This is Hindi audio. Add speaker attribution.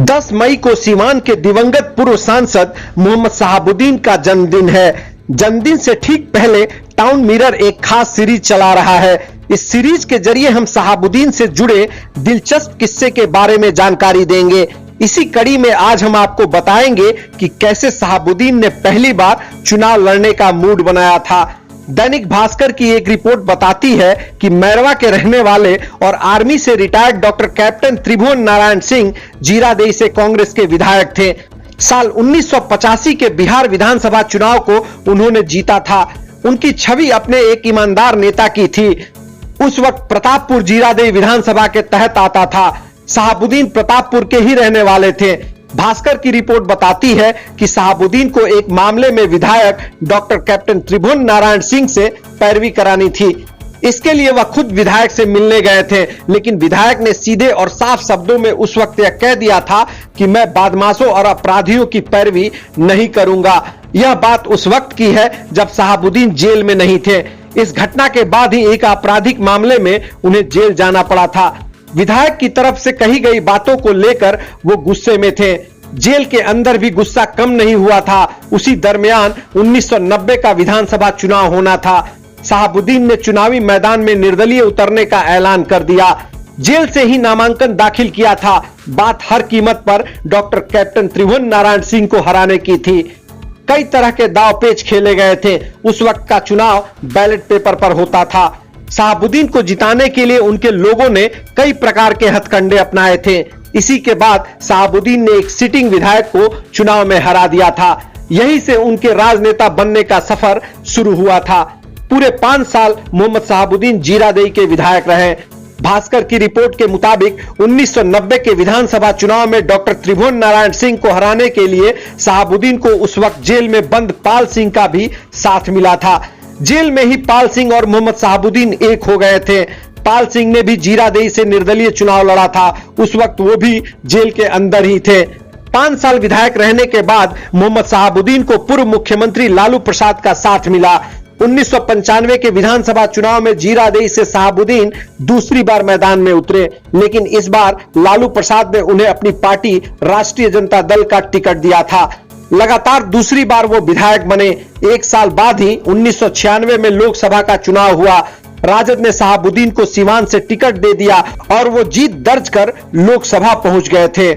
Speaker 1: 10 मई को सीवान के दिवंगत पूर्व सांसद मोहम्मद शहाबुद्दीन का जन्मदिन है। जन्मदिन से ठीक पहले टाउन मिरर एक खास सीरीज चला रहा है। इस सीरीज के जरिए हम शहाबुद्दीन से जुड़े दिलचस्प किस्से के बारे में जानकारी देंगे। इसी कड़ी में आज हम आपको बताएंगे कि कैसे शहाबुद्दीन ने पहली बार चुनाव लड़ने का मूड बनाया था। दैनिक भास्कर की एक रिपोर्ट बताती है कि मैरवा के रहने वाले और आर्मी से रिटायर्ड डॉक्टर कैप्टन त्रिभुवन नारायण सिंह जीरादेई से कांग्रेस के विधायक थे। साल 1985 के बिहार विधानसभा चुनाव को उन्होंने जीता था। उनकी छवि अपने एक ईमानदार नेता की थी। उस वक्त प्रतापपुर जीरादेई विधानसभा के तहत आता था। शहाबुद्दीन प्रतापपुर के ही रहने वाले थे। भास्कर की रिपोर्ट बताती है कि शहाबुद्दीन को एक मामले में विधायक डॉक्टर कैप्टन त्रिभुवन नारायण सिंह से पैरवी करानी थी। इसके लिए वह खुद विधायक से मिलने गए थे, लेकिन विधायक ने सीधे और साफ शब्दों में उस वक्त यह कह दिया था कि मैं बदमाशों और अपराधियों की पैरवी नहीं करूंगा। यह बात उस वक्त की है जब शहाबुद्दीन जेल में नहीं थे। इस घटना के बाद ही एक आपराधिक मामले में उन्हें जेल जाना पड़ा था। विधायक की तरफ से कही गई बातों को लेकर वो गुस्से में थे। जेल के अंदर भी गुस्सा कम नहीं हुआ था। उसी दरमियान 1990 का विधानसभा चुनाव होना था। शहाबुद्दीन ने चुनावी मैदान में निर्दलीय उतरने का ऐलान कर दिया। जेल से ही नामांकन दाखिल किया था। बात हर कीमत पर डॉक्टर कैप्टन त्रिभुवन नारायण सिंह को हराने की थी। कई तरह के दाव पेच खेले गए थे। उस वक्त का चुनाव बैलेट पेपर पर होता था। शहाबुद्दीन को जिताने के लिए उनके लोगों ने कई प्रकार के हथकंडे अपनाए थे। इसी के बाद शहाबुद्दीन ने एक सिटिंग विधायक को चुनाव में हरा दिया था। यहीं से उनके राजनेता बनने का सफर शुरू हुआ था। पूरे 5 साल मोहम्मद शहाबुद्दीन जीरादेई के विधायक रहे। भास्कर की रिपोर्ट के मुताबिक 1990 के विधानसभा चुनाव में डॉक्टर त्रिभुवन नारायण सिंह को हराने के लिए शहाबुद्दीन को उस वक्त जेल में बंद पाल सिंह का भी साथ मिला था। जेल में ही पाल सिंह और मोहम्मद शहाबुद्दीन एक हो गए थे। पाल सिंह ने भी जीरादेई से निर्दलीय चुनाव लड़ा था। उस वक्त वो भी जेल के अंदर ही थे। 5 साल विधायक रहने के बाद मोहम्मद शहाबुद्दीन को पूर्व मुख्यमंत्री लालू प्रसाद का साथ मिला। 1995 के विधानसभा चुनाव में जीरादेई से शहाबुद्दीन दूसरी बार मैदान में उतरे, लेकिन इस बार लालू प्रसाद ने उन्हें अपनी पार्टी राष्ट्रीय जनता दल का टिकट दिया था। लगातार दूसरी बार वो विधायक बने। 1 साल बाद ही 1996 में लोकसभा का चुनाव हुआ। राजद ने शहाबुद्दीन को सीवान से टिकट दे दिया और वो जीत दर्ज कर लोकसभा पहुंच गए थे।